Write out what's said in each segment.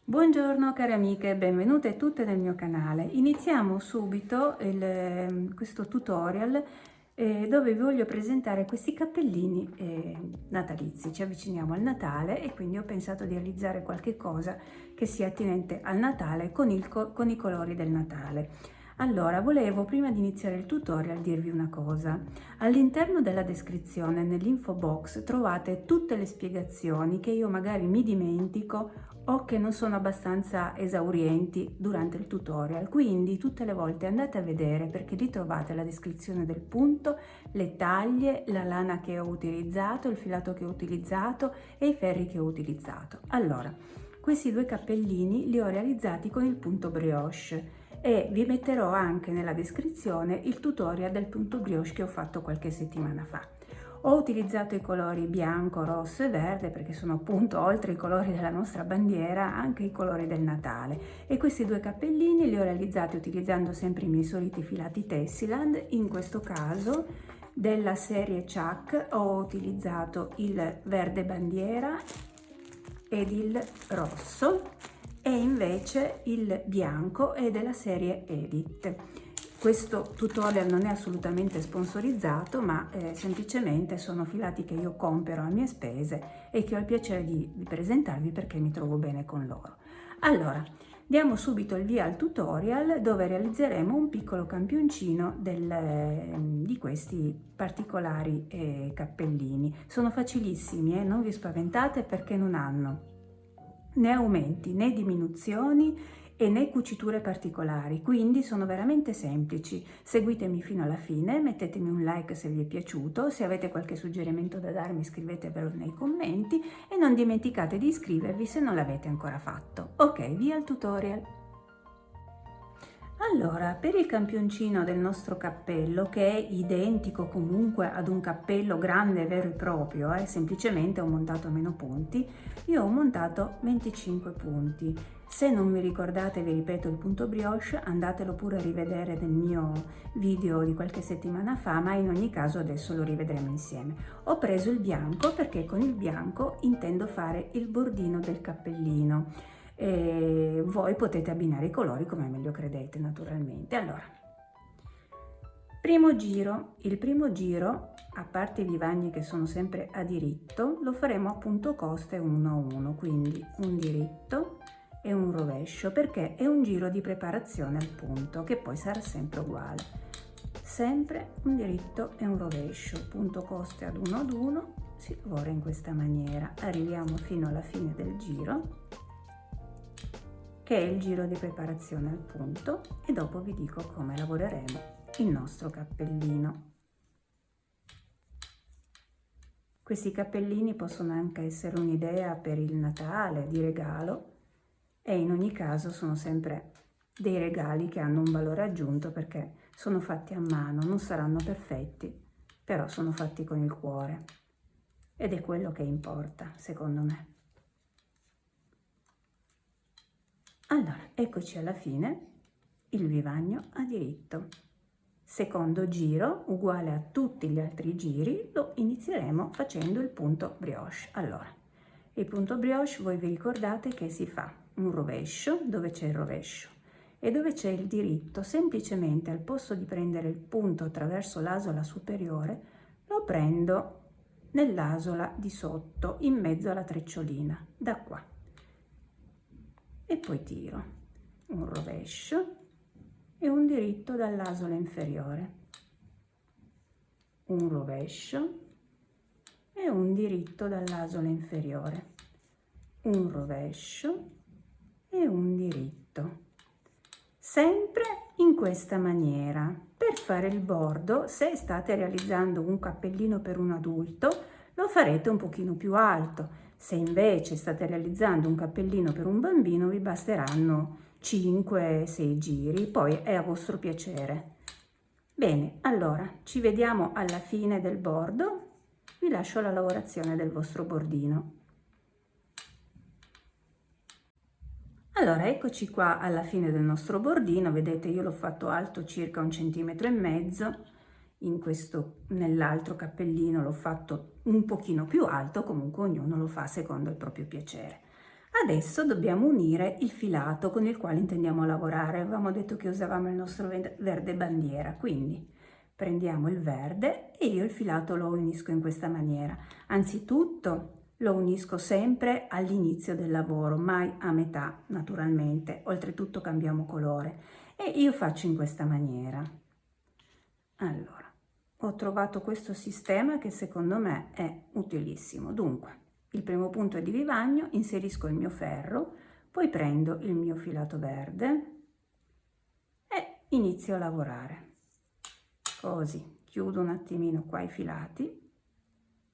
Buongiorno cari amiche, benvenute tutte nel mio canale. Iniziamo subito questo tutorial dove vi voglio presentare questi cappellini natalizi. Ci avviciniamo al Natale e quindi ho pensato di realizzare qualche cosa che sia attinente al Natale con i colori del Natale. Allora, volevo prima di iniziare il tutorial dirvi una cosa. All'interno della descrizione, nell'info box, trovate tutte le spiegazioni che io magari mi dimentico o che non sono abbastanza esaurienti durante il tutorial, quindi tutte le volte andate a vedere perché lì trovate la descrizione del punto, le taglie, la lana che ho utilizzato, il filato che ho utilizzato e i ferri che ho utilizzato. Allora, questi due cappellini li ho realizzati con il punto brioche e vi metterò anche nella descrizione il tutorial del punto brioche che ho fatto qualche settimana fa. Ho utilizzato i colori bianco, rosso e verde perché sono appunto, oltre i colori della nostra bandiera, anche i colori del Natale, e questi due cappellini li ho realizzati utilizzando sempre i miei soliti filati Tessiland. In questo caso della serie Chuck ho utilizzato il verde bandiera ed il rosso, e invece il bianco è della serie Edit. Questo tutorial non è assolutamente sponsorizzato, ma semplicemente sono filati che io compro a mie spese e che ho il piacere di presentarvi perché mi trovo bene con loro. Allora, diamo subito il via al tutorial dove realizzeremo un piccolo campioncino di questi particolari cappellini. Sono facilissimi, non vi spaventate perché non hanno né aumenti né diminuzioni e né cuciture particolari, quindi sono veramente semplici. Seguitemi fino alla fine, mettetemi un like se vi è piaciuto, se avete qualche suggerimento da darmi scrivetevelo nei commenti e non dimenticate di iscrivervi se non l'avete ancora fatto. Ok, via al tutorial! Allora, per il campioncino del nostro cappello, che è identico comunque ad un cappello grande vero e proprio, semplicemente ho montato meno punti, io ho montato 25 punti. Se non vi ricordate, vi ripeto, il punto brioche, andatelo pure a rivedere nel mio video di qualche settimana fa, ma in ogni caso adesso lo rivedremo insieme. Ho preso il bianco perché con il bianco intendo fare il bordino del cappellino. E voi potete abbinare i colori come meglio credete, naturalmente. Allora, il primo giro, a parte i vivagni che sono sempre a diritto, lo faremo a punto coste 1 a 1, quindi un diritto e un rovescio, perché è un giro di preparazione al punto che poi sarà sempre uguale. Sempre un diritto e un rovescio, punto coste ad 1 ad 1, si lavora in questa maniera. Arriviamo fino alla fine del giro, che è il giro di preparazione al punto, e dopo vi dico come lavoreremo il nostro cappellino. Questi cappellini possono anche essere un'idea per il Natale, di regalo, e in ogni caso sono sempre dei regali che hanno un valore aggiunto perché sono fatti a mano, non saranno perfetti, però sono fatti con il cuore ed è quello che importa, secondo me. Allora, eccoci alla fine, il vivagno a diritto. Secondo giro, uguale a tutti gli altri giri, lo inizieremo facendo il punto brioche. Allora, il punto brioche voi vi ricordate che si fa un rovescio dove c'è il rovescio e dove c'è il diritto, semplicemente al posto di prendere il punto attraverso l'asola superiore, lo prendo nell'asola di sotto, in mezzo alla trecciolina, da qua. E poi tiro un rovescio e un diritto dall'asola inferiore, un rovescio e un diritto dall'asola inferiore, un rovescio e un diritto, sempre in questa maniera. Per fare il bordo, se state realizzando un cappellino per un adulto, lo farete un pochino più alto. Se invece state realizzando un cappellino per un bambino, vi basteranno 5-6 giri, poi è a vostro piacere. Bene, allora ci vediamo alla fine del bordo, vi lascio la lavorazione del vostro bordino. Allora, eccoci qua alla fine del nostro bordino, vedete io l'ho fatto alto circa 1,5 cm, nell'altro cappellino l'ho fatto un pochino più alto, comunque ognuno lo fa secondo il proprio piacere. Adesso dobbiamo unire il filato con il quale intendiamo lavorare. Avevamo detto che usavamo il nostro verde bandiera, quindi prendiamo il verde e io il filato lo unisco in questa maniera. Anzitutto lo unisco sempre all'inizio del lavoro, mai a metà naturalmente, oltretutto cambiamo colore e io faccio in questa maniera. Allora, ho trovato questo sistema che secondo me è utilissimo. Dunque, il primo punto è di vivagno, inserisco il mio ferro, poi prendo il mio filato verde e inizio a lavorare. Così, chiudo un attimino qua i filati.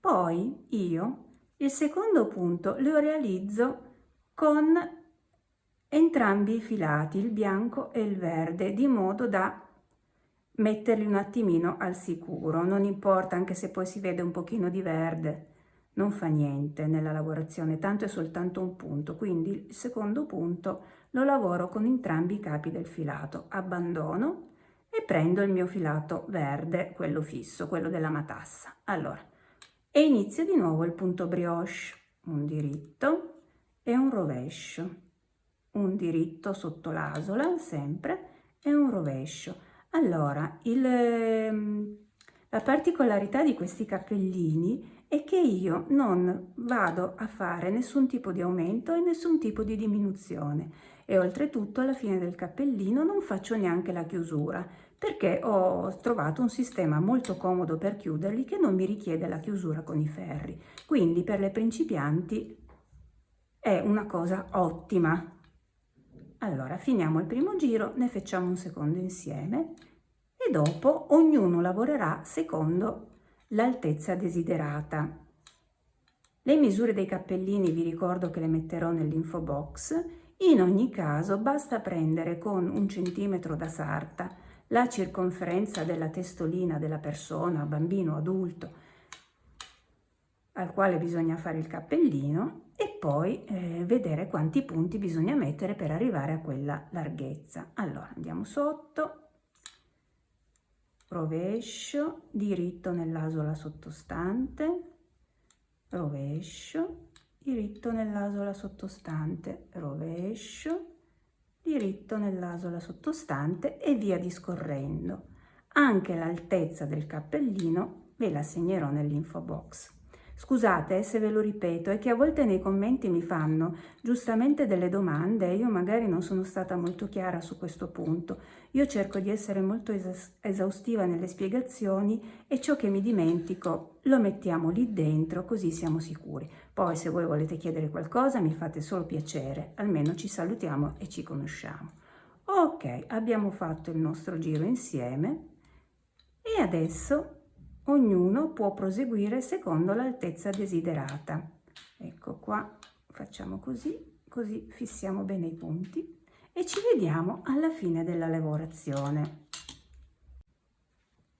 Poi io il secondo punto lo realizzo con entrambi i filati, il bianco e il verde, di modo da metterli un attimino al sicuro. Non importa, anche se poi si vede un pochino di verde, non fa niente nella lavorazione, tanto è soltanto un punto. Quindi il secondo punto lo lavoro con entrambi i capi del filato, abbandono e prendo il mio filato verde, quello fisso, quello della matassa. Allora, e inizio di nuovo il punto brioche, un diritto e un rovescio, un diritto sotto l'asola sempre e un rovescio. Allora, la particolarità di questi cappellini è che io non vado a fare nessun tipo di aumento e nessun tipo di diminuzione e oltretutto alla fine del cappellino non faccio neanche la chiusura perché ho trovato un sistema molto comodo per chiuderli che non mi richiede la chiusura con i ferri. Quindi per le principianti è una cosa ottima. Allora, finiamo il primo giro, ne facciamo un secondo insieme e dopo ognuno lavorerà secondo l'altezza desiderata. Le misure dei cappellini vi ricordo che le metterò nell'info box. In ogni caso basta prendere con 1 centimetro da sarta la circonferenza della testolina della persona, bambino, adulto, al quale bisogna fare il cappellino e poi vedere quanti punti bisogna mettere per arrivare a quella larghezza. Allora andiamo sotto, rovescio, diritto nell'asola sottostante, rovescio, diritto nell'asola sottostante, rovescio, diritto nell'asola sottostante e via discorrendo. Anche l'altezza del cappellino ve la segnerò nell'info box. Scusate se ve lo ripeto, è che a volte nei commenti mi fanno giustamente delle domande e io magari non sono stata molto chiara su questo punto. Io cerco di essere molto esaustiva nelle spiegazioni e ciò che mi dimentico lo mettiamo lì dentro così siamo sicuri. Poi se voi volete chiedere qualcosa mi fate solo piacere, almeno ci salutiamo e ci conosciamo. Ok, abbiamo fatto il nostro giro insieme e adesso ognuno può proseguire secondo l'altezza desiderata. Ecco qua, facciamo così, così fissiamo bene i punti e ci vediamo alla fine della lavorazione.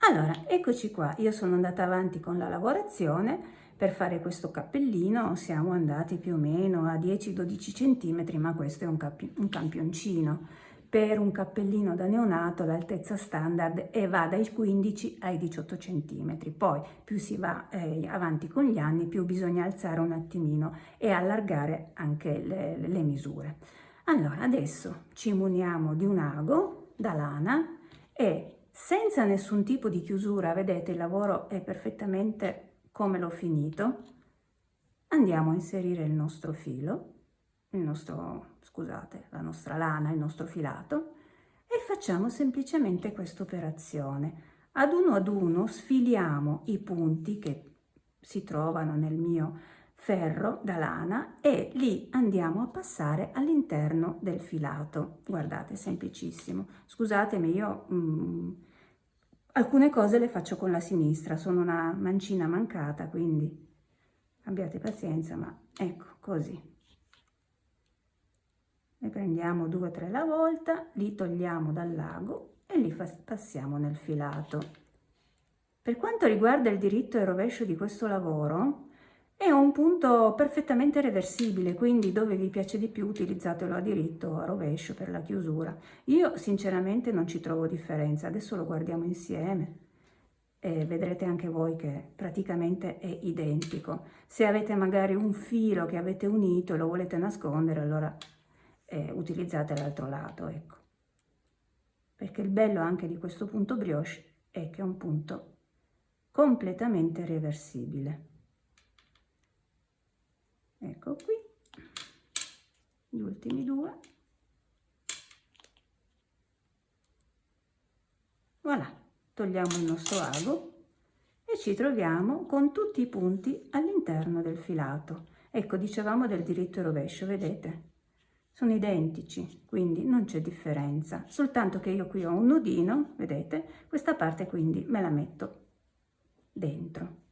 Allora, eccoci qua, io sono andata avanti con la lavorazione. Per fare questo cappellino siamo andati più o meno a 10-12 cm, ma questo è un campioncino. Per un cappellino da neonato l'altezza standard va dai 15 ai 18 cm, poi più si va avanti con gli anni più bisogna alzare un attimino e allargare anche le misure. Allora adesso ci muniamo di un ago da lana e senza nessun tipo di chiusura, vedete il lavoro è perfettamente come l'ho finito, andiamo a inserire il nostro filo, la nostra lana, il nostro filato e facciamo semplicemente questa operazione. Ad uno sfiliamo i punti che si trovano nel mio ferro da lana e li andiamo a passare all'interno del filato. Guardate, semplicissimo. Scusatemi, io alcune cose le faccio con la sinistra, sono una mancina mancata, quindi abbiate pazienza, ma ecco così. Ne prendiamo 2 o 3 alla volta, li togliamo dal lago e li passiamo nel filato. Per quanto riguarda il diritto e il rovescio di questo lavoro, è un punto perfettamente reversibile, quindi dove vi piace di più utilizzatelo a diritto o a rovescio per la chiusura. Io sinceramente non ci trovo differenza, adesso lo guardiamo insieme. e vedrete anche voi che praticamente è identico. Se avete magari un filo che avete unito e lo volete nascondere, allora utilizzate l'altro lato, ecco. Perché il bello anche di questo punto brioche è che è un punto completamente reversibile. Ecco qui, gli ultimi due. Voilà, togliamo il nostro ago e ci troviamo con tutti i punti all'interno del filato. Ecco, dicevamo del diritto e rovescio, vedete? Sono identici, quindi non c'è differenza, soltanto che io qui ho un nodino, vedete? Questa parte quindi me la metto dentro.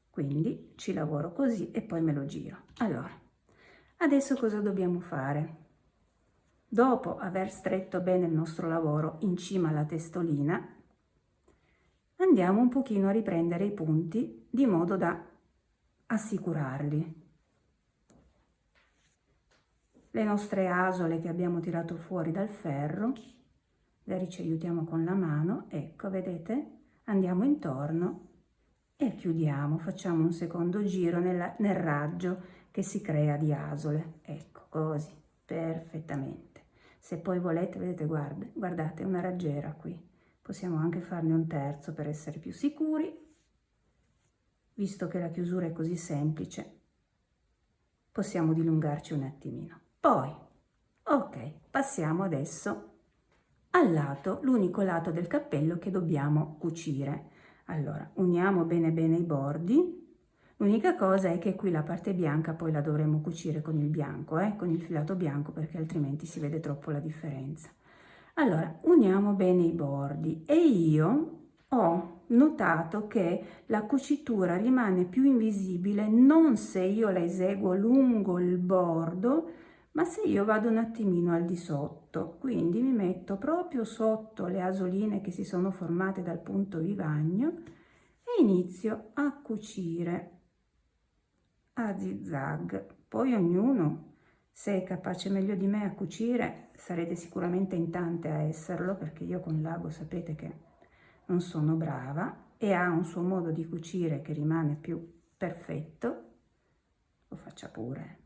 Quindi ci lavoro così e poi me lo giro. Allora, adesso cosa dobbiamo fare? Dopo aver stretto bene il nostro lavoro in cima alla testolina, andiamo un pochino a riprendere i punti di modo da assicurarli. Le nostre asole che abbiamo tirato fuori dal ferro, magari ci aiutiamo con la mano, ecco, vedete? Andiamo intorno e chiudiamo, facciamo un secondo giro nel raggio che si crea di asole, ecco, così, perfettamente. Se poi volete, vedete, guardate, una raggiera qui, possiamo anche farne un terzo per essere più sicuri, visto che la chiusura è così semplice, possiamo dilungarci un attimino. Poi, ok, passiamo adesso al lato, l'unico lato del cappello che dobbiamo cucire. Allora, uniamo bene bene i bordi. L'unica cosa è che qui la parte bianca poi la dovremo cucire con il bianco, con il filato bianco, perché altrimenti si vede troppo la differenza. Allora, uniamo bene i bordi e io ho notato che la cucitura rimane più invisibile non se io la eseguo lungo il bordo, ma se io vado un attimino al di sotto, quindi mi metto proprio sotto le asoline che si sono formate dal punto vivagno e inizio a cucire a zigzag. Poi ognuno, se è capace meglio di me a cucire, sarete sicuramente in tante a esserlo, perché io con l'ago sapete che non sono brava e ha un suo modo di cucire che rimane più perfetto. Lo faccia pure.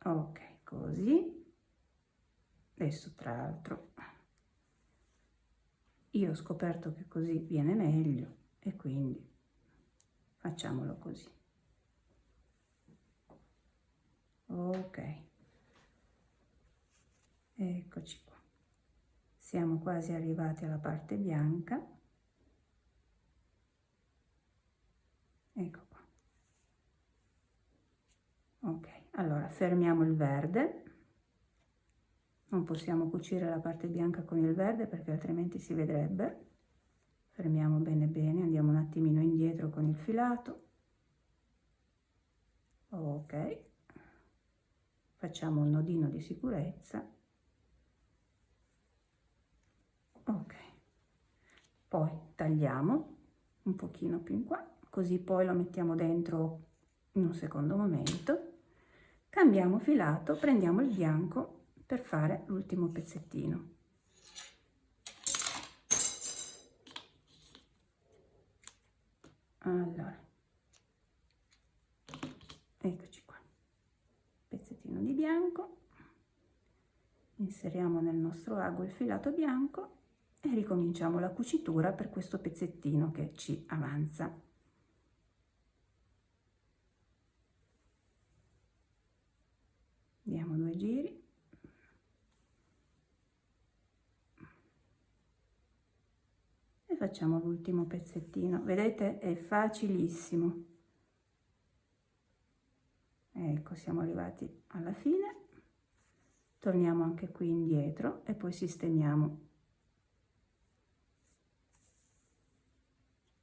Ok, così. Adesso tra l'altro io ho scoperto che così viene meglio e quindi facciamolo così. Ok, eccoci qua, siamo quasi arrivati alla parte bianca, ecco qua. Ok, allora fermiamo il verde, non possiamo cucire la parte bianca con il verde perché altrimenti si vedrebbe. Fermiamo bene bene, andiamo un attimino indietro con il filato. Ok, facciamo un nodino di sicurezza. Ok, poi tagliamo un pochino più in qua, così poi lo mettiamo dentro in un secondo momento. Cambiamo filato, prendiamo il bianco per fare l'ultimo pezzettino. Allora, eccoci qua, pezzettino di bianco, inseriamo nel nostro ago il filato bianco e ricominciamo la cucitura per questo pezzettino che ci avanza. Diamo 2 giri. E facciamo l'ultimo pezzettino. Vedete, è facilissimo. Ecco, siamo arrivati alla fine. Torniamo anche qui indietro e poi sistemiamo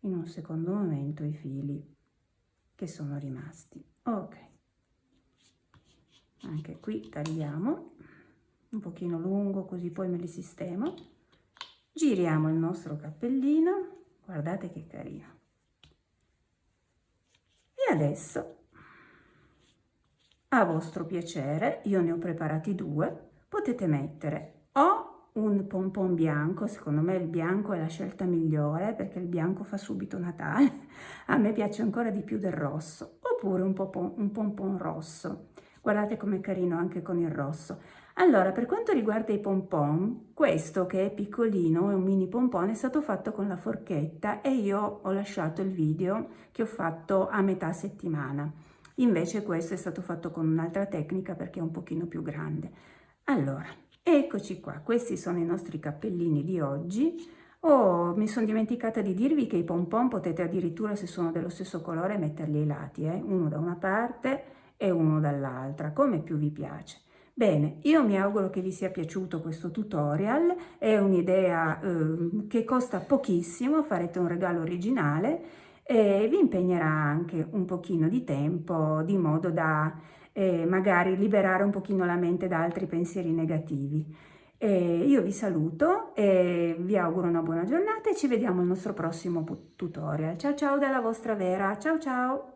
in un secondo momento i fili che sono rimasti. Ok, anche qui tagliamo un pochino lungo così poi me li sistemo, giriamo il nostro cappellino, guardate che carino, e adesso a vostro piacere, io ne ho preparati 2, potete mettere o un pompon bianco. Secondo me il bianco è la scelta migliore perché il bianco fa subito Natale. A me piace ancora di più del rosso, oppure un pompon rosso. Guardate com'è carino anche con il rosso. Allora, per quanto riguarda i pompon, questo che è piccolino, è un mini pompon, è stato fatto con la forchetta e io ho lasciato il video che ho fatto a metà settimana. Invece questo è stato fatto con un'altra tecnica perché è un pochino più grande. Allora, eccoci qua, questi sono i nostri cappellini di oggi. Oh, mi sono dimenticata di dirvi che i pompon potete addirittura, se sono dello stesso colore, metterli ai lati, uno da una parte e uno dall'altra, come più vi piace. Bene, io mi auguro che vi sia piaciuto questo tutorial, è un'idea che costa pochissimo, farete un regalo originale e vi impegnerà anche un pochino di tempo, di modo da magari liberare un pochino la mente da altri pensieri negativi. Io vi saluto e vi auguro una buona giornata e ci vediamo al nostro prossimo tutorial. Ciao ciao dalla vostra Vera, ciao ciao!